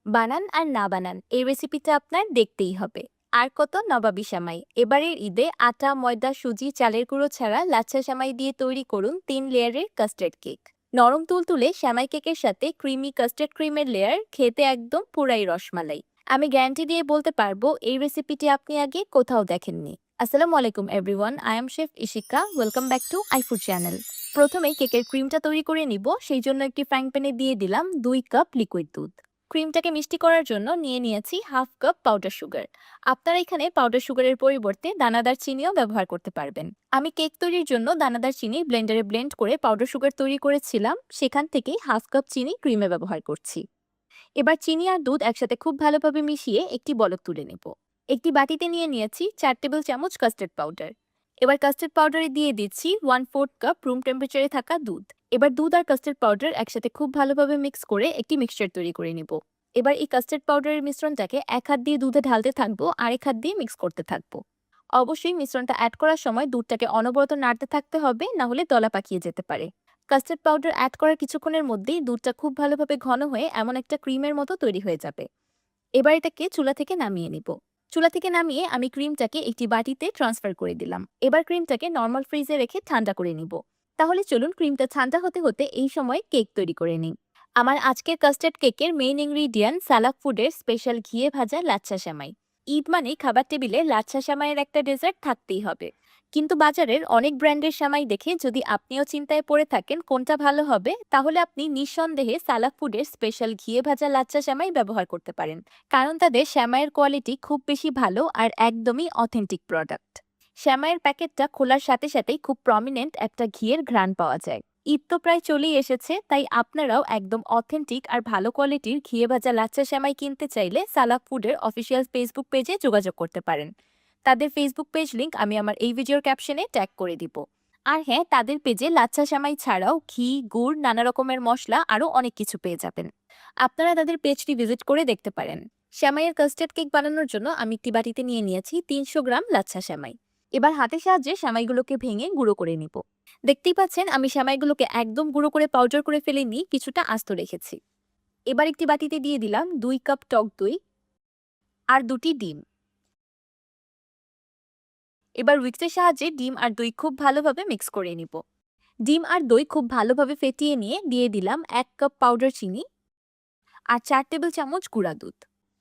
বানান আর না বানান এই রেসিপিটা আপনার দেখতেই হবে। আর কত নবাবী সেমাই। এবারের ঈদে আটা, ময়দা, সুজি, চালের গুঁড়ো ছাড়া লাচ্ছা সেমাই দিয়ে তৈরি করুন 3 লেয়ারের কাস্টার্ড কেক। নরম তুলতুলে সেমাই কেকের সাথে ক্রিমি কাস্টার্ড ক্রিমের লেয়ার খেতে একদম পুরাই রসমালাই। আমি গ্যারান্টি দিয়ে বলতে পারবো এই রেসিপিটি আপনি আগে কোথাও দেখেননি। আসসালামু আলাইকুম everyone, I am chef Ishika. Welcome back to আইফুড channel. প্রথমেই কেকের ক্রিমটা তৈরি করে নিব, সেই জন্য একটি ফ্রাইং প্যানে দিয়ে দিলাম 2 কাপ লিকুইড দুধ। ক্রিমটাকে মিষ্টি করার জন্য নিয়ে নিয়েছি 1/2 কাপ পাউডার সুগার। আপনারা এখানে পাউডার সুগারের পরিবর্তে দানাদার চিনিও ব্যবহার করতে পারবেন। আমি কেক তৈরির জন্য দানাদার চিনি ব্লেন্ডারে ব্লেন্ড করে পাউডার সুগার তৈরি করেছিলাম, সেখান থেকেই 1/2 কাপ চিনি ক্রিমে ব্যবহার করছি। এবার চিনি আর দুধ একসাথে খুব ভালোভাবে মিশিয়ে একটি বলক তুলে নেব। একটি বাটিতে নিয়ে নিয়েছি 4 টেবিল চামচ কাস্টার্ড পাউডার। এবার কাস্টার্ড পাউডারে দিয়ে দিচ্ছি 1/4 কাপ রুম টেম্পারেচারে থাকা দুধ। এবার দুধ আর কাস্টার্ড পাউডার একসাথে খুব ভালোভাবে মিক্স করে একটি মিক্সচার তৈরি করে নিব। এবার এই কাস্টার্ড পাউডারের মিশ্রণটাকে এক হাত দিয়ে দুধে ঢালতে থাকবো, আরেক হাত দিয়ে মিক্স করতে থাকবো। অবশ্যই মিশ্রণটা অ্যাড করার সময় দুধটাকে অনবরত নাড়তে থাকতে হবে, না হলে দলা পাকিয়ে যেতে পারে। কাস্টার্ড পাউডার অ্যাড করার কিছুক্ষণের মধ্যেই দুধটা খুব ভালোভাবে ঘন হয়ে এমন একটা ক্রিমের মতো তৈরি হয়ে যাবে। এবার এটাকে চুলা থেকে নামিয়ে নিব। চুলা থেকে নামিয়ে আমি ক্রিমটাকে একটি বাটিতে ট্রান্সফার করে দিলাম। এবার ক্রিমটাকে নর্মাল ফ্রিজে রেখে ঠান্ডা করে নিব। তাহলে চলুন ক্রিমটা ঠান্ডা হতে হতে এই সময় কেক তৈরি করে নিই। আমার আজকের কাস্টার্ড কেকের মেইন ইনগ্রিডিয়েন্ট সালাক ফুডের স্পেশাল ঘিয়ে ভাজা লাচ্ছা সেমাই। ঈদ মানেই খাবার টেবিলে লাচ্ছা সেমাইয়ের একটা ডেজার্ট থাকতেই হবে। কিন্তু বাজারের অনেক ব্র্যান্ডের সেমাই দেখে যদি আপনিও চিন্তায় পড়ে থাকেন কোনটা ভালো হবে, তাহলে আপনি নিঃসন্দেহে সালাক ফুডের স্পেশাল ঘিয়ে ভাজা লাচ্ছা সেমাই ব্যবহার করতে পারেন। কারণ তাদের সেমাইয়ের কোয়ালিটি খুব বেশি ভালো আর একদমই অথেন্টিক প্রোডাক্ট। সেমাইয়ের প্যাকেটটা খোলার সাথে সাথেই খুব প্রমিনেন্ট একটা ঘিয়ের ঘ্রাণ পাওয়া যায়। ঈদ তো প্রায় চলেই এসেছে, তাই আপনারাও একদম অথেন্টিক আর ভালো কোয়ালিটির ঘিয়ে ভাজা লাচ্ছা সেমাই কিনতে চাইলে সালাক ফুডের অফিসিয়াল ফেসবুক পেজে যোগাযোগ করতে পারেন। তাদের ফেসবুক পেজ লিংক আমি আমার এই ভিডিওর ক্যাপশনে ট্যাগ করে দিব। আর হ্যাঁ, তাদের পেজে লাচ্ছা সেমাই ছাড়াও ঘি, গুড়, নানা রকমের মশলা আরও অনেক কিছু পেয়ে যাবেন। আপনারা তাদের পেজটি ভিজিট করে দেখতে পারেন। সেমাইয়ের কাস্টার্ড কেক বানানোর জন্য আমি একটি বাটিতে নিয়ে নিয়েছি 300 গ্রাম লাচ্ছা সেমাই। এবার হাতের সাহায্যে সেমাইগুলোকে ভেঙে গুঁড়ো করে নিব। দেখতেই পাচ্ছেন আমি সেমাইগুলোকে একদম গুঁড়ো করে পাউডার করে ফেলিনি, কিছুটা আস্ত রেখেছি। এবার একটি বাটিতে দিয়ে দিলাম 2 কাপ টক দই আর 2টি ডিম। এবার উইক্সের সাহায্যে ডিম আর দই খুব ভালোভাবে মিক্স করে নিব। ডিম আর দই খুব ভালোভাবে ফেটিয়ে নিয়ে দিয়ে দিলাম 1 কাপ পাউডার চিনি আর 4 টেবিল চামচ গুঁড়া দুধ।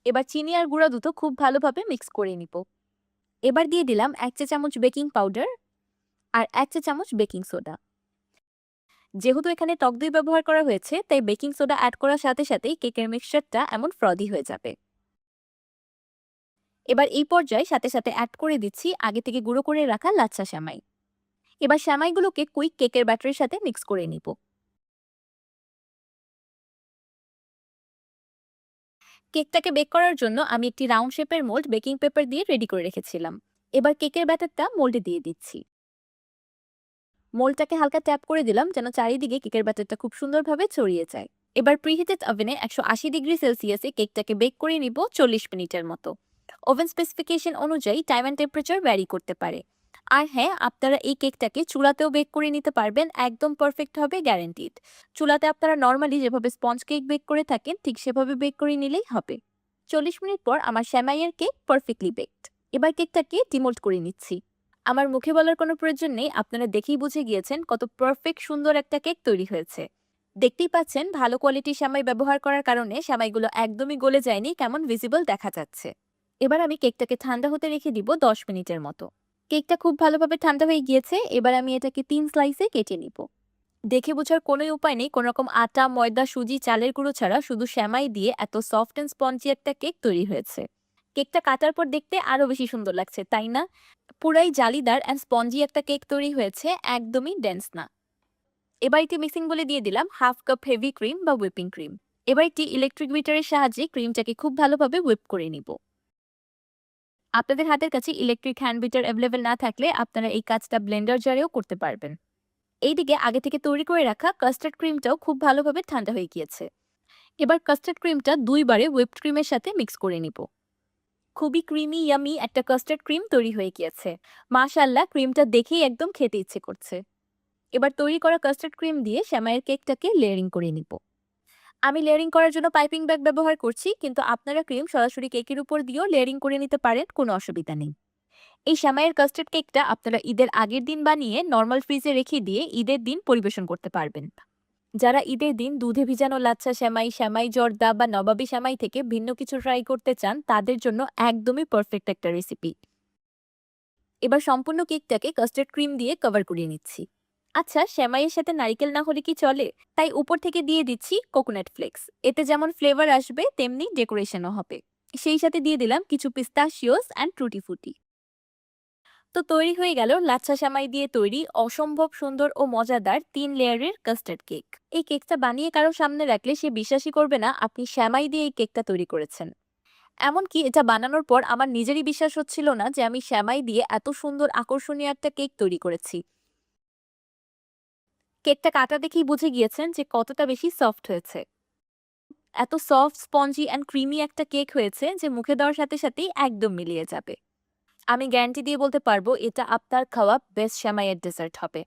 এবার চিনি আর গুঁড়া দুধও খুব ভালোভাবে মিক্স করে নিব। এবার দিয়ে দিলাম 1 চা চামচ বেকিং পাউডার আর 1 চা চামচ বেকিং সোডা। যেহেতু এখানে টক দই ব্যবহার করা হয়েছে, তাই বেকিং সোডা অ্যাড করার সাথে সাথেই কেকের মিক্সচারটা এমন ফ্রদি হয়ে যাবে। এবার এই পর্যায়ে সাথে সাথে অ্যাড করে দিচ্ছি আগে থেকে গুঁড়ো করে রাখা লাচ্ছা সেমাই। এবার সেমাইগুলোকে কুইক কেকের ব্যাটারের সাথে মিক্স করে নিব। কেকটাকে বেক করার জন্য আমি একটি রাউন্ড শেপের মোল্ড বেকিং পেপার দিয়ে রেডি করে রেখেছিলাম। এবার কেকের ব্যাটারটা মোল্ডে দিয়ে দিচ্ছি। মোল্ডটাকে হালকা ট্যাপ করে দিলাম যেন চারিদিকে কেকের ব্যাটারটা খুব সুন্দরভাবে ছড়িয়ে যায়। এবার প্রিহিটেড ওভেনে 180 ডিগ্রি সেলসিয়াসে কেকটাকে বেক করে নিব 40 মিনিটের মতো। ওভেন স্পেসিফিকেশন অনুযায়ী টাইম অ্যান্ড টেম্পারেচার ভ্যারি করতে পারে। আর হ্যাঁ, আপনারা এই কেকটাকে চুলাতেও বেক করে নিতে পারবেন, একদম পারফেক্ট হবে, গ্যারান্টিড। চুলাতে আপনারা নর্মালি যেভাবে স্পঞ্জ কেক বেক করে থাকেন ঠিক সেভাবে বেক করে নিলেই হবে। 40 মিনিট পর আমার সেমাইয়ের কেক পারফেক্টলি বেকড। এবার কেকটাকে ডিমোল্ড করে নিচ্ছি। আমার মুখে বলার কোনো প্রয়োজন নেই, আপনারা দেখেই বুঝে গিয়েছেন কত পারফেক্ট সুন্দর একটা কেক তৈরি হয়েছে। দেখতেই পাচ্ছেন ভালো কোয়ালিটির সেমাই ব্যবহার করার কারণে সেমাইগুলো একদমই গলে যায়নি, কেমন ভিজিবল দেখা যাচ্ছে। এবার আমি কেকটাকে ঠান্ডা হতে রেখে দিব 10 মিনিটের মতো। কেকটা খুব ভালোভাবে ঠান্ডা হয়ে গিয়েছে, এবার আমি এটাকে 3 স্লাইসে কেটে নিব। দেখে বোঝার কোনো উপায় নেই কোনো রকম আটা, ময়দা, সুজি, চালের গুঁড়ো ছাড়া শুধু সেমাই দিয়ে এত সফট অ্যান্ড স্পঞ্জি একটা কেক তৈরি হয়েছে। কেকটা কাটার পর দেখতে আরো বেশি সুন্দর লাগছে, তাই না? পুরাই জালিদার অ্যান্ড স্পঞ্জি একটা কেক তৈরি হয়েছে, একদমই ডেন্স না। এবার একটি মিক্সিং বলে দিয়ে দিলাম 1/2 কাপ হেভি ক্রিম বা হুইপিং ক্রিম। এবার একটি ইলেকট্রিক বিটারের সাহায্যে ক্রিমটাকে খুব ভালোভাবে হুইপ করে নিব। আপনাদের হাতের কাছে ইলেকট্রিক হ্যান্ড বিটার অ্যাভেলেবেল না থাকলে আপনারা এই কাজটা ব্লেন্ডার জারেও করতে পারবেন। এইদিকে আগে থেকে তৈরি করে রাখা কাস্টার্ড ক্রিমটাও খুব ভালোভাবে ঠান্ডা হয়ে গিয়েছে। এবার কাস্টার্ড ক্রিমটা 2 বারে হুইপড ক্রিমের সাথে মিক্স করে নিব। খুবই ক্রিমি ইয়ামি একটা কাস্টার্ড ক্রিম তৈরি হয়ে গিয়েছে। মাশাআল্লাহ, ক্রিমটা দেখেই একদম খেতে ইচ্ছে করছে। এবার তৈরি করা কাস্টার্ড ক্রিম দিয়ে সেমাইয়ের কেকটাকে লেয়ারিং করে নিব। আমি লেয়ারিং করার জন্য পাইপিং ব্যাগ ব্যবহার করছি, কিন্তু আপনারা ক্রিম সরাসরি কেকের উপর দিয়েও লেয়ারিং করে নিতে পারেন, কোনো অসুবিধা নেই। এই সেমাইয়ের কাস্টার্ড কেকটা আপনারা ঈদের আগের দিন বানিয়ে নরমাল ফ্রিজে রেখে দিয়ে ঈদের দিন পরিবেশন করতে পারবেন। যারা ঈদের দিন দুধে ভিজানো লাচ্ছা সেমাই, সেমাই জর্দা বা নবাবী সেমাই থেকে ভিন্ন কিছু ট্রাই করতে চান, তাদের জন্য একদমই পারফেক্ট একটা রেসিপি। এবার সম্পূর্ণ কেকটাকে কাস্টার্ড ক্রিম দিয়ে কভার করিয়ে নিচ্ছি। আচ্ছা, সেমাইয়ের সাথে নারকেল না হলে কি চলে? তাই উপর থেকে দিয়ে দিচ্ছি কোকোনাট ফ্লেক্স। এতে যেমন ফ্লেভার আসবে, তেমনি ডেকোরেশনও হবে। সেই সাথে দিয়ে দিলাম কিছু পিস্তাশিওস অ্যান্ড টুটি ফুটি। তো তৈরি হয়ে গেল লাচ্ছা সেমাই দিয়ে তৈরি অসম্ভব সুন্দর ও মজাদার ৩ লেয়ারের কাস্টার্ড কেক। এই কেকটা বানিয়ে কারো সামনে রাখলে সে বিশ্বাসই করবে না আপনি সেমাই দিয়ে এই কেকটা তৈরি করেছেন। এমনকি এটা বানানোর পর আমার নিজেরই বিশ্বাস হচ্ছিল না যে আমি সেমাই দিয়ে এত সুন্দর আকর্ষণীয় একটা কেক তৈরি করেছি। কেকটা কাটা দেখেই বুঝে গিয়েছেন যে কতটা বেশি সফট হয়েছে। এত সফট, স্পঞ্জি অ্যান্ড ক্রিমি একটা কেক হয়েছে যে মুখে দেওয়ার সাথে সাথেই একদম মিলিয়ে যাবে। আমি গ্যারান্টি দিয়ে বলতে পারবো এটা আপনার খাওয়া বেস্ট সেমাইয়ের ডেজার্ট হবে।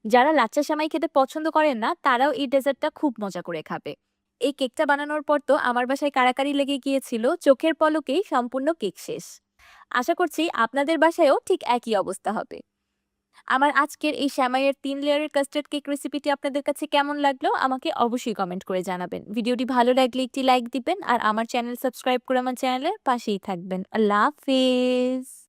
যারা লাচ্ছা সেমাই খেতে পছন্দ করেন না, তারাও এই ডেজার্টটা খুব মজা করে খাবে। এই কেকটা বানানোর পর তো আমার বাসায় কাড়াকাড়ি লেগে গিয়েছিল, চোখের পলকেই সম্পূর্ণ কেক শেষ। আশা করছি আপনাদের বাসায়ও ঠিক একই অবস্থা হবে। আমার আজকের এই সেমাইয়ের ৩ লেয়ারের কাস্টার্ড কেক রেসিপিটি আপনাদের কাছে কেমন লাগলো আমাকে অবশ্যই কমেন্ট করে জানাবেন। ভিডিওটি ভালো লাগলে একটি লাইক দিবেন আর আমার চ্যানেল সাবস্ক্রাইব করে আমার চ্যানেলের পাশেই থাকবেন। আল্লাহ হাফেজ।